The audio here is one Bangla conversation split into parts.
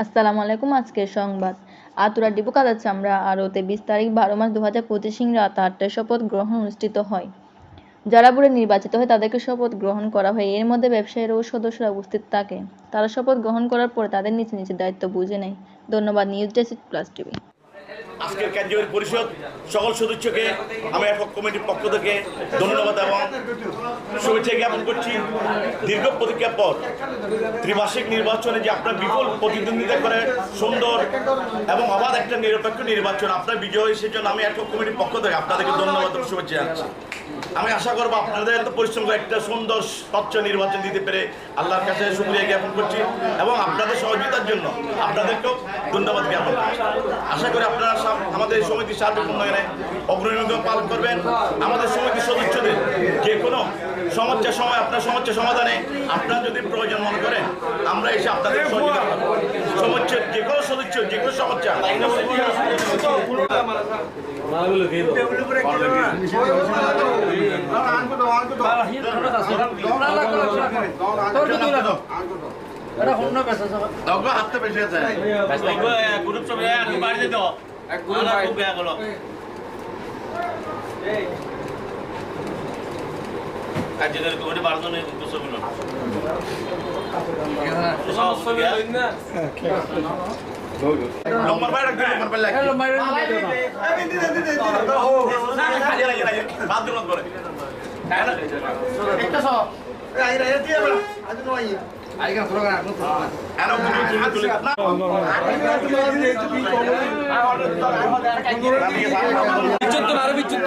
আসসালামু আলাইকুম। আজকের সংবাদ। আতুরা ডিপো কাদার চামড়া আড়তে 20 তারিখ 12 মার্চ 2025 রাত 8টায় শপথ গ্রহণ অনুষ্ঠিত হয়। যারা বোর্ডে নির্বাচিত হয় তাদেরকে শপথ গ্রহণ করা হয়। এর মধ্যে ব্যবসায়ীরা ও সদস্যরা উপস্থিত থাকে। তারা শপথ গ্রহণ করার পরে তাদের নিজ নিজ দায়িত্ব বুঝে নেয়। ধন্যবাদ। News desk plus TV. আজকের কার্যকরী পরিষদ সকল সদস্যকে আমি একক কমিটির পক্ষ থেকে ধন্যবাদ এবং শুভেচ্ছা জ্ঞাপন করছি। দীর্ঘ প্রতীক্ষার পর ত্রিমাসিক নির্বাচনে যে আপনার বিপুল প্রতিদ্বন্দ্বিতা করে সুন্দর এবং অবাধ একটা নিরপেক্ষ নির্বাচন আপনার বিজয়, সেজন্য আমি একক কমিটির পক্ষ থেকে আপনাদেরকে ধন্যবাদ এবং শুভেচ্ছা জানাচ্ছি। আমি আশা করবো আপনাদের এত পরিশ্রম করে একটা সুন্দর স্বচ্ছ নির্বাচন দিতে পেরে আল্লাহর কাছে শুকরিয়া জ্ঞাপন করছি এবং আপনাদের সহযোগিতার জন্য আপনাদেরকেও ধন্যবাদ জ্ঞাপন করছি। আশা করি আপনারা আমাদের সমিতির সার্বিক উন্নয়নে অগ্রণী ভূমিকা পালন করবেন। আমাদের সমিতির সদস্যদের যে কোনো সমস্যার সময় আপনার সমস্যা সমাধানে আপনারা যদি প্রয়োজন মনে করেন আমরা এসে আপনাদের সহযোগিতা করব। সমস্যার যে কোনো সদস্য যে কোনো সমস্যা হাতে বেশি আছে গ্রুপ সব বাড়ি যেত খুব বেয়া গেল কাজের কোটি 12 জনের ছবি না নম্বর বাইরে নম্বর বাইরে লাগে বাথরুম করে একটা সব আই রে দিয়ে বলা আজ তো আই আইগা প্রোগ্রাম আর তুলি না বিচ্যুত আরো বিচ্যুত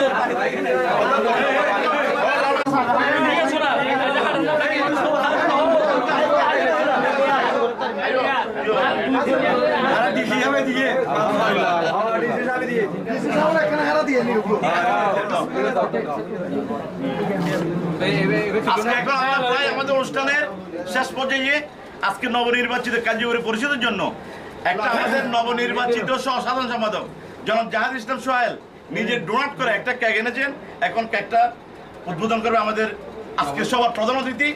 আমাদের অনুষ্ঠানের শেষ পর্যায়ে আজকে নবনির্বাচিত কার্যকরী পরিষদের জন্য একটা আমাদের নবনির্বাচিত সাধারণ সম্পাদক জনাব জাহাদ ইসলাম সোহেল নিজে ডোনেট করে একটা কেক এনেছেন। এখন কেকটা উদ্বোধন করবে আমাদের আজকের সবার প্রধান অতিথি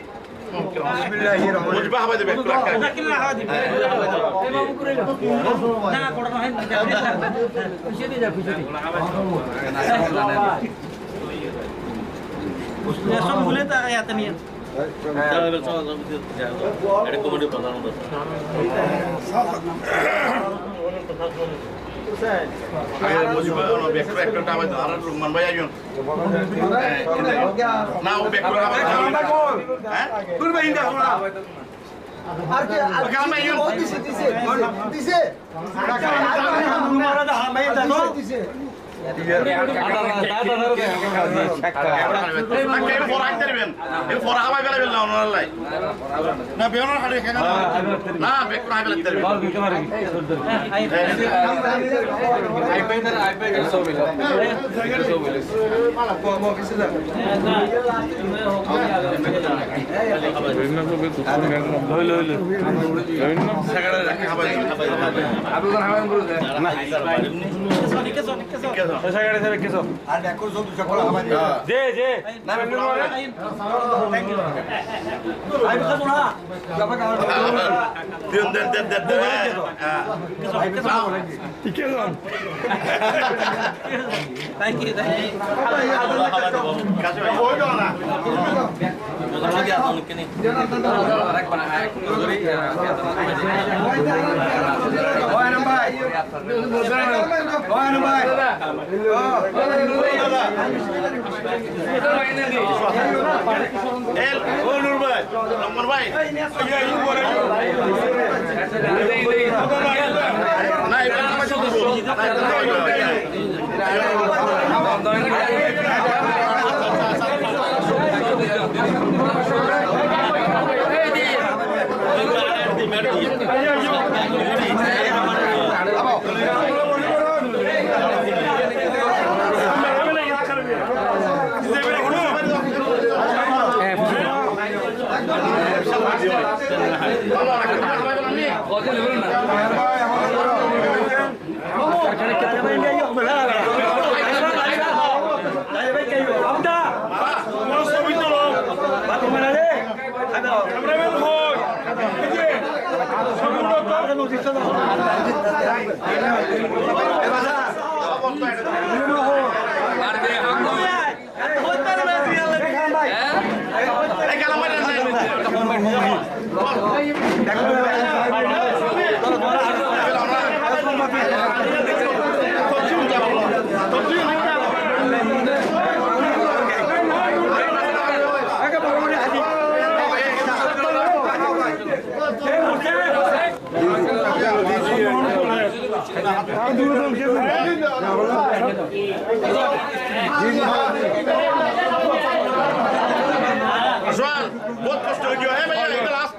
बहुत कष्ट हो गया है भैया इधर लास्ट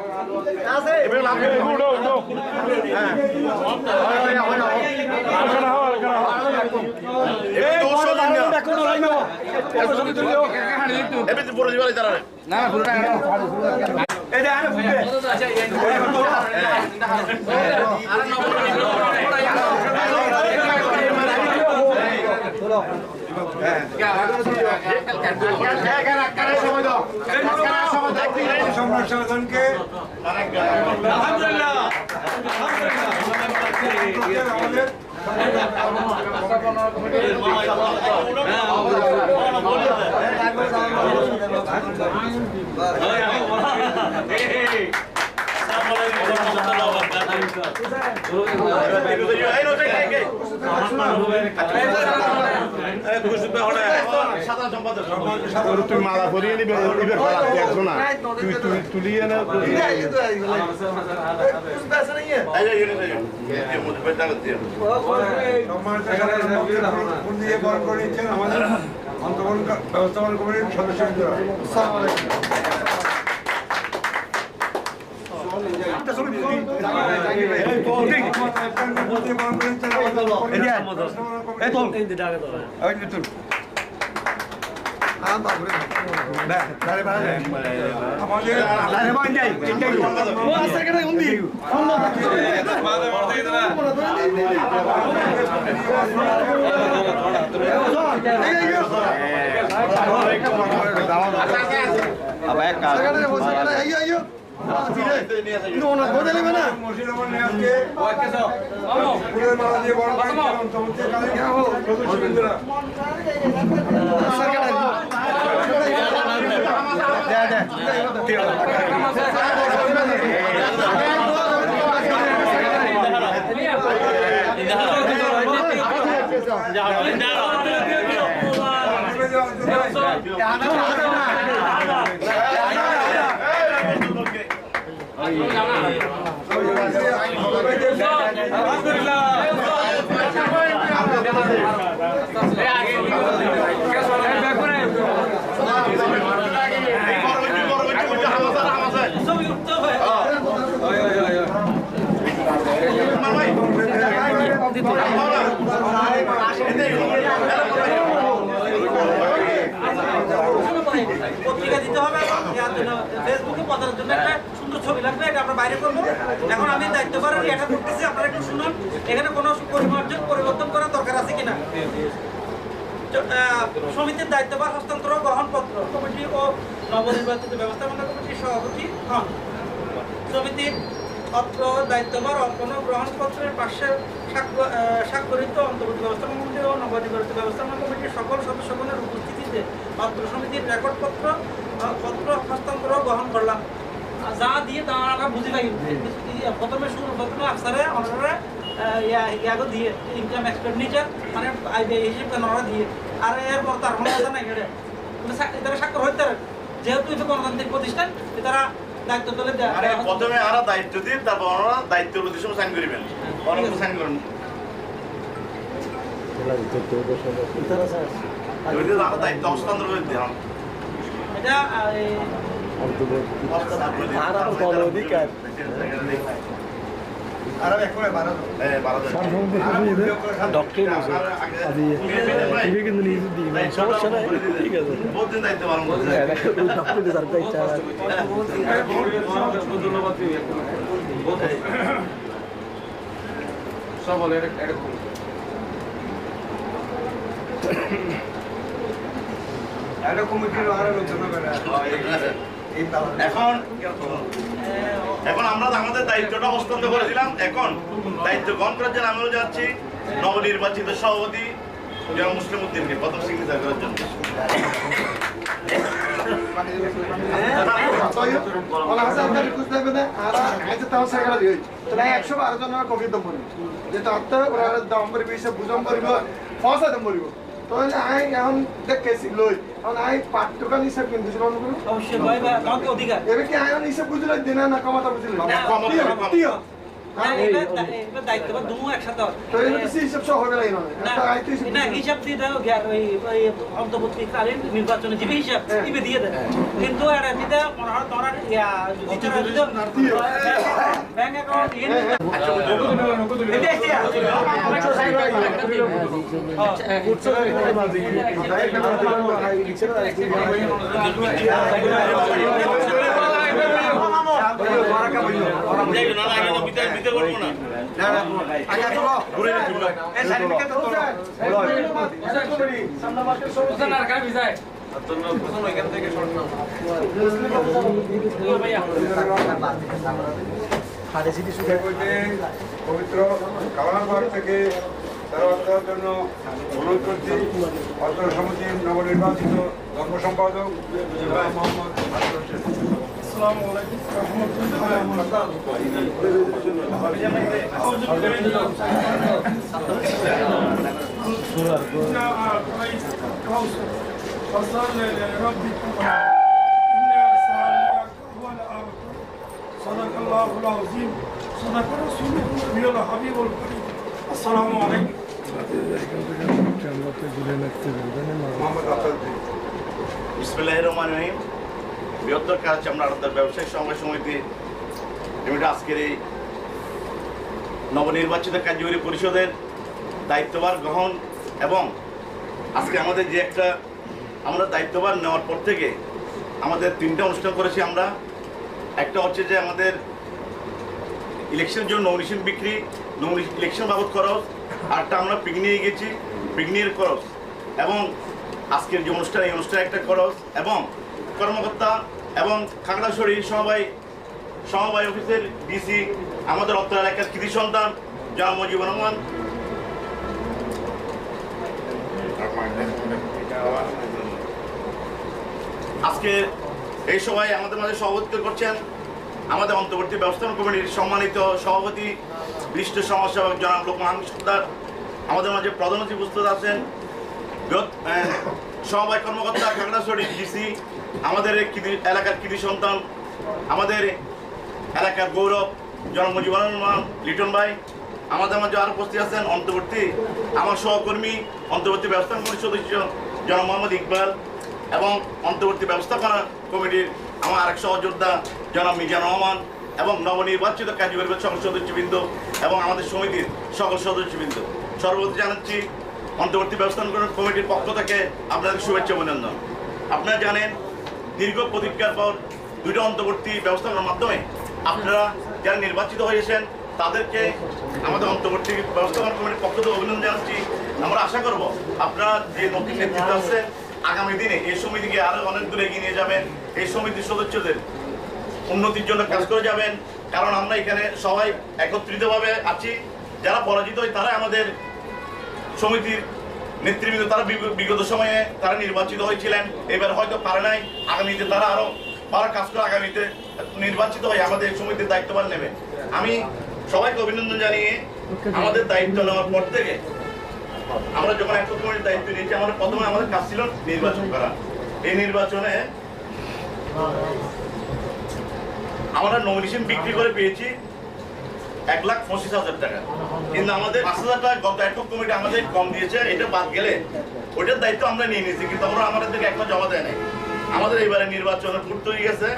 इधर लास्ट ये 200 दिन এবে তো পুরো দিবাই তারা না পুরো টাকা এই যে আরে ফুটে সংরক্ষণকে আলহামদুলিল্লাহ তুই মালা পরিয়ে নিবে দেখছো না তুই তুই তুলিয়ে না দিয়ে বরণ করে নিচ্ছেন আমাদের অন্তর্বর্তী ব্যবস্থাপনা কমিটির সদস্যরা পত্রিকা দিতে হবে ফেসবুকে প্রচারের জন্য একটা সুন্দর ছবি লাগবে, এটা আমরা বাইরে করবো। এখন আমি দায়িত্বভার এটা করতেছি, আপনারা একটু শুনুন। এখানে কোনো পরিমার্জন পরিবর্তন করার দরকার আছে কিনা। সমিতির দায়িত্বভার হস্তান্তর গ্রহণপত্র কমিটি ও নবনির্বাচিত ব্যবস্থাপনা কমিটির সভাপতি হন। সমিতির অত্র দায়িত্বভার অর্পণ গ্রহণপত্রের পাশে স্বাক্ষরিত অন্তর্বর্তী ব্যবস্থাপনা কমিটি ও নবনির্বাচিত ব্যবস্থাপনা কমিটির সকল সদস্যগণের উপস্থিতিতে অত্র সমিতির রেকর্ডপত্র হস্তান্তর গ্রহণ করলাম। যা দিয়ে তারা বুঝে পাই প্রথমে আফসারে অনারে ইয়াগো দিয়ে ইনকাম এক্সপেন্ডিচার মানে হিসেব ওরা দিয়ে, আর এরপর তার কোনো কথা নাই। এটা স্বাক্ষর হইতে যেহেতু এটা গণতান্ত্রিক প্রতিষ্ঠান, তারা দায়িত্ব তুলে দেয়। প্রথমে আরা দায়িত্ব দিন, তারপর ওরা দায়িত্ব প্রতিষ্ঠান সাইন করিবেন, সাইন করেন। দায়িত্ব হস্তান্তর করে দিলাম। এটা অধিকার কিন্তু নিজে দিই সমস্যা নাই, ঠিক আছে বহুত দিন দায়িত্ব পালন করছে। সব হলে একটা কমিটির আলোচনা করে এখন এখন আমরা আমাদের দায়িত্বটা হস্তান্তর করেছিলাম। এখন দায়িত্ব গ্রহণ করার জন্য আমিও যাচ্ছি নবনির্বাচিত সভাপতি জনাব মুসলিম উদ্দিনকে প্রথম সিগনেচার করার জন্য। তাহলে আই এখন দেখেছি লই এখন আই পাঠ্যকাল হিসাব কিন্তু অবশ্যই ভাই বা আমাকে অধিকার এবার কি আই হিসাব বুঝলে দিনা না কমাতা বুঝলে এবার দায়িত্ব বা দুমু একসাথে তো এটা তো হিসাব সহ হবে না একটা আই তো না হিসাব দিয়ে দাও ওই অন্তর্বর্তীকালীন নির্বাচনে যে হিসাব দিবে দিয়ে দেয় কিন্তু এটা দিতে মনে হয় তোমার ব্যাংক অ্যাকাউন্ট পবিত্র কালামবাগ থেকে তেলাওয়াত করার জন্য অনুরোধ করছি অত্র সমিতির নবনির্বাচিত ধর্ম সম্পাদক ইব্রাহিম মোহাম্মদ আসসালামু আলাইকুম صدق الله العظيم صدق رسوله النبي الحبيب الكريم السلام عليكم মোহাম্মদ আফতাবউদ্দিন। বিসমিল্লাহির রহমানির রহিম। বৃহত্তর কাজ আমরা আড়তদার ব্যবসায়িক সমবায় সমিতি লিমিটেড আজকের এই নবনির্বাচিত কার্যকরী পরিষদের দায়িত্বভার গ্রহণ এবং আজকে আমাদের যে আমরা দায়িত্বভার নেওয়ার পর থেকে আমাদের 3টা অনুষ্ঠান করেছি আমরা। একটা হচ্ছে যে আমাদের ইলেকশনের জন্য নমিনেশন বিক্রি, ইলেকশন বাবদ খরচ, আরটা আমরা পিকনিকে গেছি পিকনিকের খরচ, এবং আজকের যে অনুষ্ঠান এই অনুষ্ঠানে একটা খরচ, এবং কর্মকর্তা এবং খাগড়াছড়ি সমবায় অফিসের ডিসি আমাদের অত্র এলাকার কৃতি সন্তান জনাব মুজিবুর রহমান, আজকে এই সভায় আমাদের মাঝে সভাপতিত্ব করছেন আমাদের অন্তর্বর্তী ব্যবস্থাপনা কমিটির সম্মানিত সভাপতি বিশিষ্ট সমাজসেবক জনাব লোকমান সর্দার। আমাদের মাঝে প্রধান অতিথি উপস্থিত আছেন সমবায় কর্মকর্তা খাগড়াছড়ি ডিসি, আমাদের এলাকার কৃতি সন্তান, আমাদের এলাকার গৌরব জনাব মুজিবুর রহমান লিটন ভাই। আমাদের মাঝে আরও উপস্থিত আছেন আমার সহকর্মী অন্তর্বর্তী ব্যবস্থাপনা কমিটির সদস্য জনাব মোহাম্মদ ইকবাল, এবং অন্তর্বর্তী ব্যবস্থাপনা কমিটির আমার আরেক সহযোদ্ধা জনাব মিজান রহমান, এবং নবনির্বাচিত কার্যকরী সকল সদস্যবৃন্দ এবং আমাদের সমিতির সকল সদস্যবৃন্দ। সর্বপ্রতি জানাচ্ছি অন্তর্বর্তী ব্যবস্থাপনা কমিটির পক্ষ থেকে আপনাদের শুভেচ্ছা অভিনন্দন। আপনারা জানেন দীর্ঘ প্রতীক্ষার পর 2টা অন্তর্বর্তী ব্যবস্থাপনার মাধ্যমে আপনারা যারা নির্বাচিত হয়েছেন তাদেরকে আমাদের অন্তর্বর্তী ব্যবস্থাপনা কমিটির পক্ষ থেকে অভিনন্দন জানাচ্ছি। আমরা আশা করব আপনারা যে নতুন নেতৃত্ব আছেন আগামী দিনে এই সমিতিকে আরো অনেক দূরে এগিয়ে নিয়ে যাবেন, এই সমিতির সদস্যদের উন্নতির জন্য কাজ করে যাবেন। কারণ আমরা এখানে সবাই একত্রিতভাবে আছি, যারা পরাজিত হয় তারা আমাদের সমিতির নেতৃবৃন্দ, তারা বিগত সময়ে তারা নির্বাচিত হয়েছিলেন, এবার হয়তো পারে নাই, আগামীতে তারা আরো ভালো কাজ করে আগামীতে নির্বাচিত হয়ে আমাদের সমিতির দায়িত্বভার নেবে। আমি সবাইকে অভিনন্দন জানিয়ে আমাদের দায়িত্ব নেওয়ার পর থেকে আমরা যখন একটা কমিটির দায়িত্ব নিয়েছি প্রথমে আমাদের কাজ ছিল নির্বাচন করা। এই নির্বাচনে আমরা নমিনেশন বিক্রি করে পেয়েছি 1,25,000 টাকা, কিন্তু আমাদের 5,000 টাকা গত একক কমিটি আমাদের কম দিয়েছে। এটা বাদ গেলে ওইটার দায়িত্ব আমরা নিয়ে নিয়েছি, কিন্তু আমরা আমাদেরকে একবার জমা দেয় নাই। আমাদের এইবারে নির্বাচনে ফুট তৈরি গেছে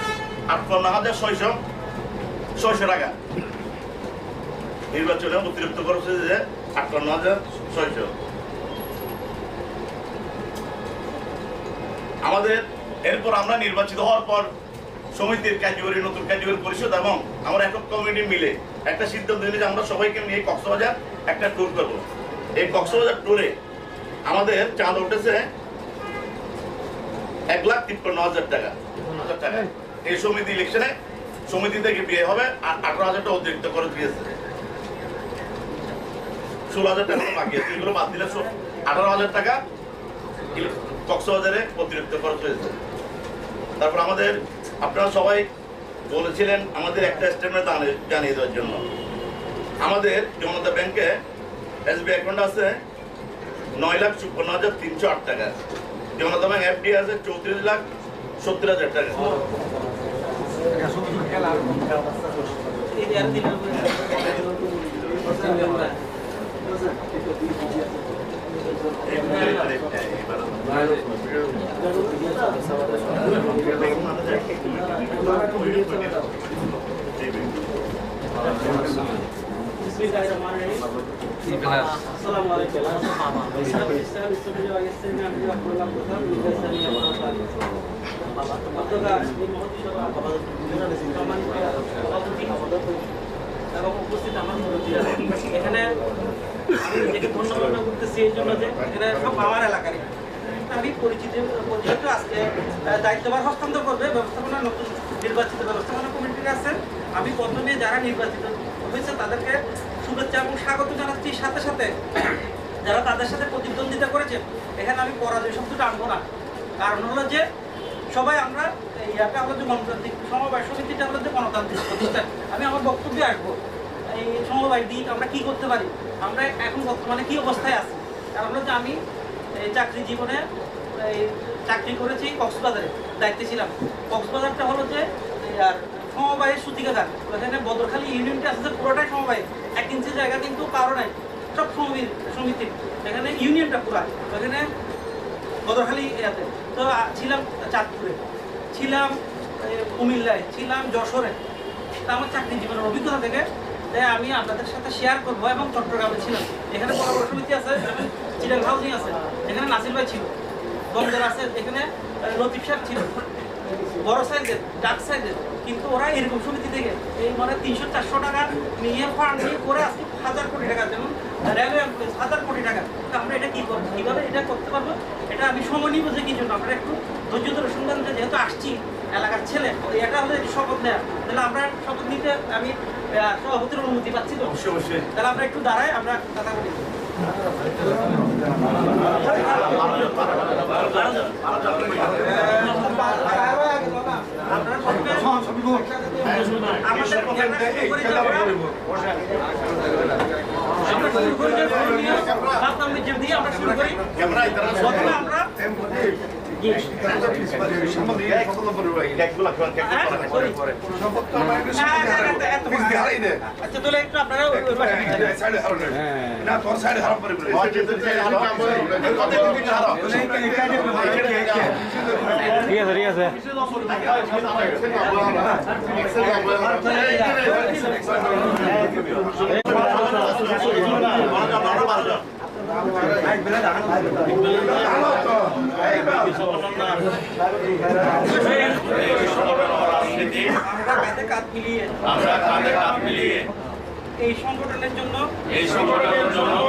58,600 টাকা। নির্বাচনে অতিরিক্ত খরচ হয়েছে যে 58,600। আমাদের এরপর আমরা নির্বাচিত হওয়ার পর সমিতির নতুন কার্যকরী পরিষদ এবং আমরা একক কমিটি মিলে একটা সিদ্ধান্ত নিয়ে যে আমরা সবাইকে নিয়ে কক্সবাজার একটা ট্যুর করবো। এই কক্সবাজার ট্যুরে আমাদের চাঁদা উঠেছে 1,53,000 টাকা। এই সমিতি ইলেকশনে সমিতি থেকে বিয়ে হবে 18,000 টাকা অতিরিক্ত খরচ দিয়েছে, 16,000 টাকা বাকি আছে, এগুলো বাদ দিলে 18,000 টাকা কক্সবাজারে অতিরিক্ত খরচ হয়েছে। তারপর আমাদের আপনারা সবাই বলেছিলেন আমাদের একটা স্টেটমেন্ট জানিয়ে দেওয়ার জন্য। আমাদের জনতা ব্যাংকে এসবি অ্যাকাউন্ট আছে 9,56,308 টাকা, জনতা ব্যাংক এফডি আছে 34,70,000 টাকা। এবং উপস্থিত আমার মুরব্বীরা, এখানে আমি নিজেকে ধন্যবাদ করতেছি এই জন্য যে এখানে সব আমার এলাকারই আমি পরিচিত আজকে দায়িত্বভার হস্তান্তর করবে ব্যবস্থাপনা নতুন নির্বাচিত ব্যবস্থাপনা কমিটির আছেন। আমি প্রথমে যারা নির্বাচিত হয়েছে তাদেরকে শুভেচ্ছা এবং স্বাগত জানাচ্ছি, সাথে সাথে যারা তাদের সাথে প্রতিদ্বন্দ্বিতা করেছে এখানে আমি পরাজয় শব্দটা আনবো না। কারণ হলো যে সবাই আমরা ইয়াটা হলো যে গণতান্ত্রিক সমবায় সমিতিটা হলো যে গণতান্ত্রিক প্রতিষ্ঠান। আমি আমার বক্তব্যে আসবো এই সমবায় দিক আমরা কি করতে পারি, আমরা এখন বর্তমানে কি অবস্থায় আছি। কারণ হলো যে আমি চাকরি জীবনে চাকরি করেছি কক্সবাজারে, দায়িত্বে ছিলাম। কক্সবাজারটা হলো যে আর সমবায়ের সূতিকাগার, এখানে বদরখালী ইউনিয়নটা আছে যে পুরোটাই সমবায়, 1 ইঞ্চি জায়গা কিন্তু কারো নাই, সব সমিতির। এখানে ইউনিয়নটা পুরা, এখানে বদরখালী এরিয়াতে তো ছিলাম, চাঁদপুরে ছিলাম, কুমিল্লায় ছিলাম, যশোরে। তা আমার চাকরি জীবনের অভিজ্ঞতা থেকে আমি আপনাদের সাথে শেয়ার করবো। এবং চট্টগ্রামে ছিলাম, এখানে বড় বড় সমিতি আছে, চিটাং হাউজিং আছে, এখানে নাসির ভাই ছিল, গঞ্জের আছে, এখানে লতিফ সাহেব ছিল, বড় সাইজের ডাক সাইজের। কিন্তু ওরা এরকম সমিতি থেকে এই মানে 300-400 টাকা নিয়ে ফান্ড নিয়ে করে আসছে 1,000 কোটি টাকা, যেমন রেলওয়ে 1,000 কোটি টাকা। তো আমরা এটা কী করবো, কীভাবে এটা করতে পারবো, এটা আমি সময় নিব যে কী জন্য আমরা একটু ধৈর্য ধরে শুনবেন। যে যেহেতু আসছি এলাকার ছেলে, এটা হলে শপথ নেওয়া, তাহলে আমরা শপথ নিতে আমি সভাপতির অনুমতি পাচ্ছি তো অবশ্যই। তাহলে আমরা একটু দাঁড়াই, আমরা কথা বলি। আচ্ছা তাহলে একটু আপনারা না তোর সাইডে হারাম করে ঠিক আছে আমরা কাঁধে কাঁধ মিলিয়ে এই সংগঠনের জন্য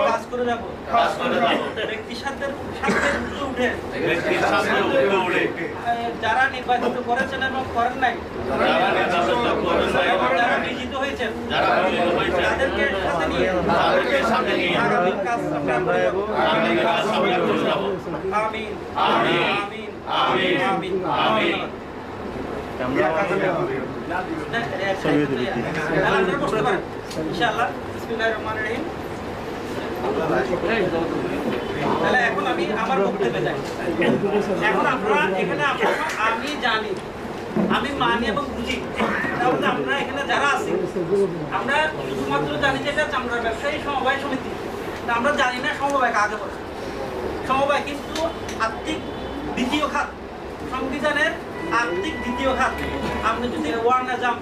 কাজ করে যাব। ব্যক্তি স্বার্থের উঠে যারা নির্বাচিত করেছেন এবং করেন নাই, যারা বিজিত হয়েছেন, তাদেরকে সাথে নিয়ে আগামী কাজ আমরা করে যাব। আমিন আমিন আমিন আমিন আমিন। বসতে পারেন ইনশাআল্লাহ। বিসমিল্লাহির রহমানির রহিম। তাহলে এখন আমি আমার বক্তব্যে যাই। এখন আপনারা এখানে আমি জানি, আমি মানি এবং বুঝি, তাহলে আমরা এখানে যারা আছি আমরা শুধুমাত্র জানি যে এটা চামড়ার ব্যবসায়ী সমবায় সমিতি। আমরা জানি না সমবায় কাকে বলে। সমবায় কিন্তু আর্থিক দ্বিতীয় খাত, সংবিধানের আর্থিক দ্বিতীয় খাত। আপনি যদি ওয়ার্নাজাম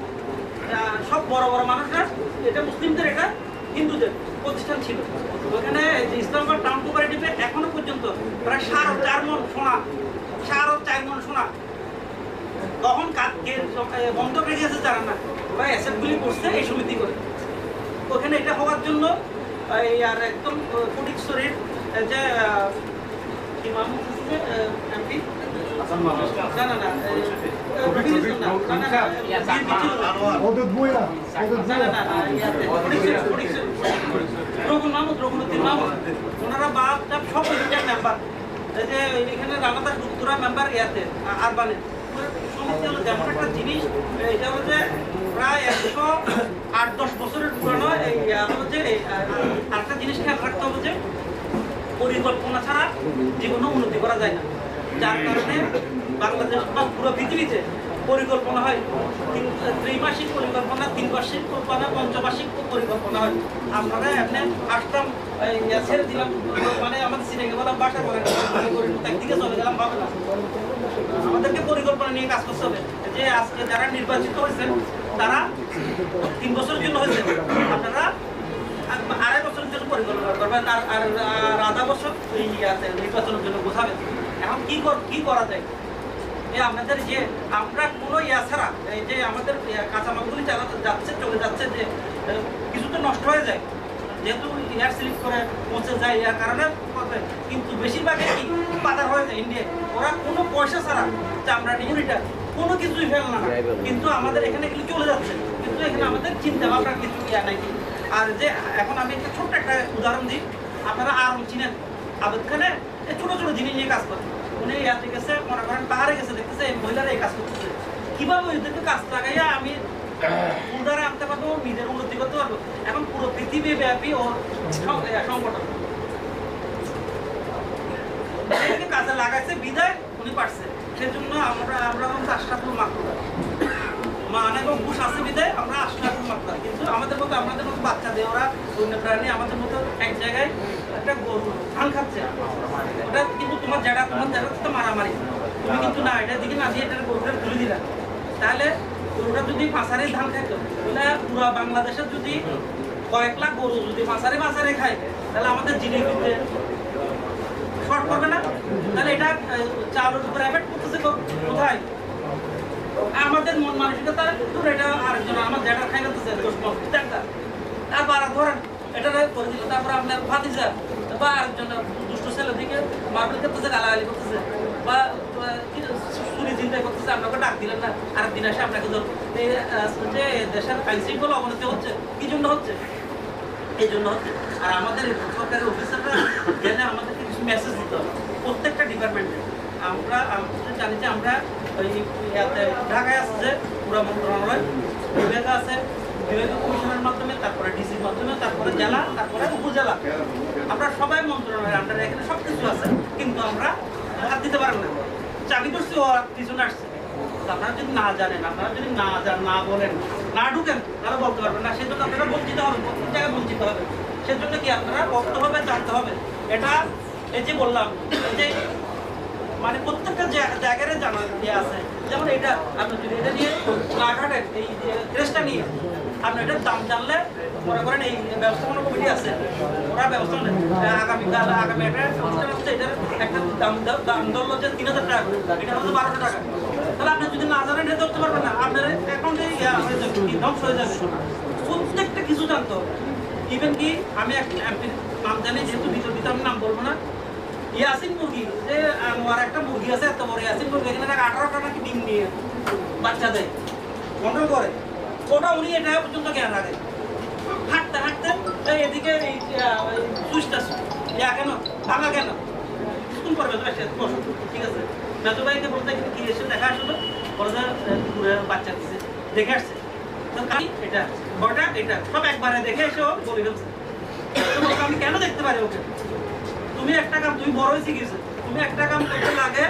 সব বড় বড় মানুষরা, এটা মুসলিমদের, এটা হিন্দুদের প্রতিষ্ঠান ছিল। ওখানে ইসলামাবাদ টাউন কোঅপারেটিভে এখনো পর্যন্ত প্রায় 4.5 মণ সোনা, 4.5 মণ সোনা তখন বন্ধ রেখে গেছে যারা না, ওরা অ্যাসেটগুলি করছে এই সমিতি করে। ওখানে এটা হওয়ার জন্য আর একদম ফটিকছড়ির যে ইমাম এমপি না না না ওদের বইয়া না না না রঘুন মাহমুদ রঘুনুদ্দিন মাহমুদ ওনারা বাপ সব মেম্বার এই যে এখানে রানাদাস গুপ্তরা মেম্বার ইয়াতে আরবানে সমিতি হলো যেমন একটা জিনিস এটা হচ্ছে প্রায় 108-10 বছরের পুরানো এই হচ্ছে আরেকটা জিনিস খেয়াল রাখতে হবে যে পরিকল্পনা ছাড়া জীবনে উন্নতি করা যায় না, যার কারণে বাংলাদেশ বা পুরো পৃথিবীতে পরিকল্পনা হয় ত্রিমাসিক পরিকল্পনা, 3 মাসিক পরিকল্পনা, পঞ্চমাসিক পরিকল্পনা হয়। আপনারা এমনি আসতাম ছেড়ে দিলাম মানে আমাদের সিনেকে বলা বাসা করে একদিকে চলে গেলাম ভাবে না, আমাদেরকে পরিকল্পনা নিয়ে কাজ করতে হবে। যে আজকে যারা নির্বাচিত হয়েছেন তারা 3 বছরের জন্য হয়েছে, আপনারা 2.5 বছরের জন্য পরিকল্পনা করবেন আর আধা বছর নির্বাচনের জন্য বোঝাবেন। এখন কি করা যায় আমাদের যে আমরা কোনো ইয়া ছাড়া এই যে আমাদের কাঁচামালগুলি চলে যাচ্ছে যে কিছু তো নষ্ট হয়ে যায় যেহেতু এয়ার স্লিপ করে পৌঁছে যায় এর কারণে, কিন্তু বেশিরভাগই কি বাজার হয়ে যায় ইন্ডিয়া, ওরা কোনো পয়সা ছাড়া চামড়া নিগুড়িটা কোনো কিছুই ফেল না, কিন্তু আমাদের এখানে এগুলি চলে যাচ্ছে, কিন্তু এখানে আমাদের চিন্তা ভাবনার কিছু ইয়া নাই। আর যে এখন আমি একটা ছোট্ট একটা উদাহরণ দিই, আপনারা আরম চিনেন, আবেদ খানে ছোটো ছোটো জিনিস নিয়ে কাজ করে, উনি ইয়াতে গেছে মনে করেন পাহাড়ে গেছে, দেখতেছে এই মহিলারা এই কাজ করতেছে, কীভাবে ওইদেরকে কাজ লাগাইয়া আমি উদাহরণ আনতে পারবো, নিজের উন্নতি করতে পারবো। এখন পুরো পৃথিবী ব্যাপী ও সংগঠন কাজে লাগাইছে বিদায় উনি পারছে, সেজন্য আমরা আশরাফুল মাকরুম মানে ঘুষ আছে বিদায় আমরা আশরাফুল মাকরুম, কিন্তু আমাদের মতো বাচ্চা দেয় ওরা অন্য প্রাণী আমাদের মতো এক জায়গায় একটা ধান খাচ্ছে, ওটা কিন্তু তোমার জায়গা তো মারামারি, তুমি কিন্তু না এটার দিকে না দিয়ে এটা গরুটা তুলে দিলা, তাহলে গরুটা যদি পাঁচারে ধান খাইতো তাহলে পুরো বাংলাদেশের যদি কয়েক লাখ গরু যদি পাঁচারে খায় তাহলে আমাদের জিডিপিতে শর্ট করবে না, তাহলে এটা চাউলের উপরে এফেক্ট করতেছে কোথায় আমাদের মন মানসিকতা, এটা আরেকজন আমার যেটা খাই করতেছে তারপর ধরেন এটা করে দিল, তারপর আপনার ভাতিজা বা আরেকজন দুষ্ট ছেলের দিকে মারপিট করতেছে, গালাগালি করতেছে বা চুরি চিন্তাই করতেছে, আপনাকে ডাক দিলেন না, আরেকদিন আসে আপনাকে যে দেশের আইন শৃঙ্খলা অবনতি হচ্ছে, কি জন্য হচ্ছে? এই জন্য হচ্ছে। আর আমাদের সরকারের অফিসাররা জেনে আমাদেরকে কিছু মেসেজ দিতে হবে প্রত্যেকটা ডিপার্টমেন্টে। আমরা জানি যে আমরা ওই ঢাকায় আছে যে পুরা মন্ত্রণালয় বিভাগ আছে, বিভাগীয় কমিশনের মাধ্যমে, তারপরে ডিসির মাধ্যমে, তারপরে জেলা, তারপরে উপজেলা, আমরা সবাই মন্ত্রণালয়ের আন্ডারে এখানে সব কিছু আছে, কিন্তু আমরা হাত দিতে পারবো না, চাকরি করছি ও পিছনে আসছে। আপনারা যদি না জানেন, আপনারা যদি না বলেন, না ঢুকেন, তারা বলতে পারবেন না, সেই জন্য আপনারা বঞ্চিত হবেন, প্রত্যেক জায়গায় বঞ্চিত হবে। সেজন্য কি আপনারা বলতে হবে, জানতে হবে। এটা এই যে বললাম যে মানে প্রত্যেকটা জায়গায় জানা ইয়ে আছে, যেমন এটা আপনি যদি এটা নিয়ে লাঘাটের এই ড্রেসটা নিয়ে আপনি এটার দাম জানলে মনে করেন এই ব্যবস্থাপনা কমিটি আছে, ওরা ব্যবস্থাপনা আগামী একটা অনুষ্ঠান হচ্ছে, এটার একটা দাম ধরলো যে 3000 টাকা, এটা হচ্ছে 1200 টাকা, তাহলে আপনি যদি না জানেন এটা ধরতে পারবেন না, আপনার অ্যাকাউন্টে ধ্বংস হয়ে যাবে। প্রত্যেকটা কিছু জানতে হবে। ইভেন কি আমি একটা এমপির নাম জানি, যেহেতু ভিতর আমি নাম বলবো না, ইয়াসিন মুরগি যে আমার একটা মুরগি আছে এত বড় ইয়াসিন মুরগি, এখানে 18টা নাকি ডিম নিয়ে বাচ্চা দেয়, কন্ট্রোল করে, ওটা উনি এটা পর্যন্ত জ্ঞান রাখে। হাঁটতে হাঁটতে এদিকে এই সুইচটা ইয়া কেন ভাঙা কেন স্কুল করবে, ঠিক আছে, মেজো ভাইকে বলতে কি এসে দেখা আসলো, বলে যে বাচ্চা দিচ্ছে, দেখে আসছে, তো এটা ওটা এটা সব একবারে দেখে এসে ও বলে ফেলছে। আমি কেন দেখতে পারি ওকে? তুমি একটা কাম, তুমি বড় হয়েছে গেছো, তুমি একটা কাম করতে লাগে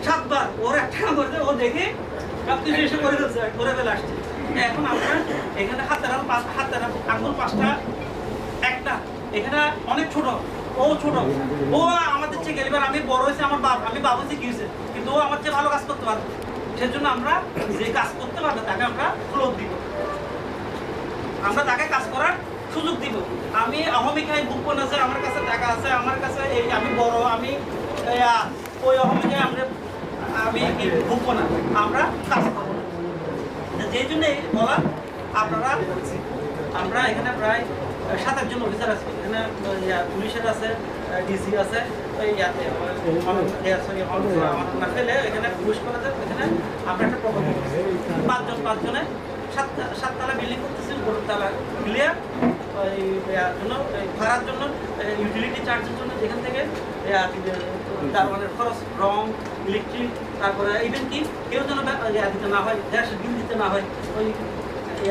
7 বার, ওর একটা কাম করতে ও দেখে সব কিছু এসে করে ফেলছে, করে ফেলে আসছে। এখন আমরা এখানে হাতের আঙুল 5টা, একটা এখানে অনেক ছোট, ও ছোট, ও আমাদের চেয়ে গেলে আমি বড় হয়েছে, আমি বাবা হয়েছে কি হয়েছে, কিন্তু ও আমার চেয়ে ভালো কাজ করতে পারবে। সেজন্য আমরা যে কাজ করতে পারবে তাকে আমরা সুযোগ দিব, আমরা তাকে কাজ করার সুযোগ দিব। আমি অহমিকায় বুক করে আছে, আমার কাছে টাকা আছে, আমার কাছে এই আমি বড়, আমি ওই অহমিকায় আমি বুক না, আমরা কাজ করবো না। যেই জন্য বলা আপনারা আমরা এখানে প্রায় 7 জন অফিসার আছে এখানে, পুলিশের আছে, ডিসি আছে, ফেলে এখানে পুলিশ কলেজের এখানে আমরা একটা প্রকল্প করছি। 5 জনে 7 তলা বিল্ডিং করতেছি, উপরের তলা ক্লিয়ার। ওই জন্য ভাড়ার জন্য, ইউটিলিটি চার্জের জন্য যেখান থেকে দারোয়ানের খরচ, রং, ইলেকট্রিক, তারপরে ইভেন কি কেউ যেন দিতে না হয়, গ্যাস বিল দিতে না হয়, ওই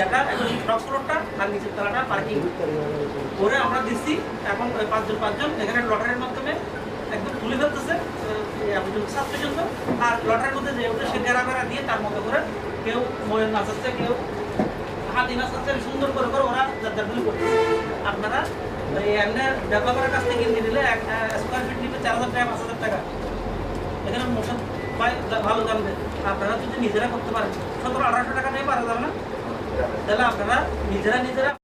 এটা এখন টপ ফ্লোরটা আর নিচের তলাটা পার্কিং করে আমরা দিচ্ছি। এখন 5 জন এখানে লটারির মাধ্যমে একদম তুলে ফেলতেছে 7 পর্যন্ত। আর লটারির মধ্যে যে ওটা সে গেরা বেড়া দিয়ে তার মতো করে কেউ ময়ূর নাচাচ্ছে, কেউ হাতি নাচাচ্ছে, সুন্দর করে করে ওরা যাত্রাগুলি করতেছে। আপনারা এমনি ডেভেলপারের কাছ থেকে কিনে নিলে স্কোয়ার ফিট নিবে 4,000 টাকা, 5,000 টাকা। এখানে মোশন পাই ভালো জানবে। আপনারা যদি নিজেরা করতে পারেন 1700-1800 টাকা নিয়ে পারা যাবে না, তাহলে আপনারা নিজেরা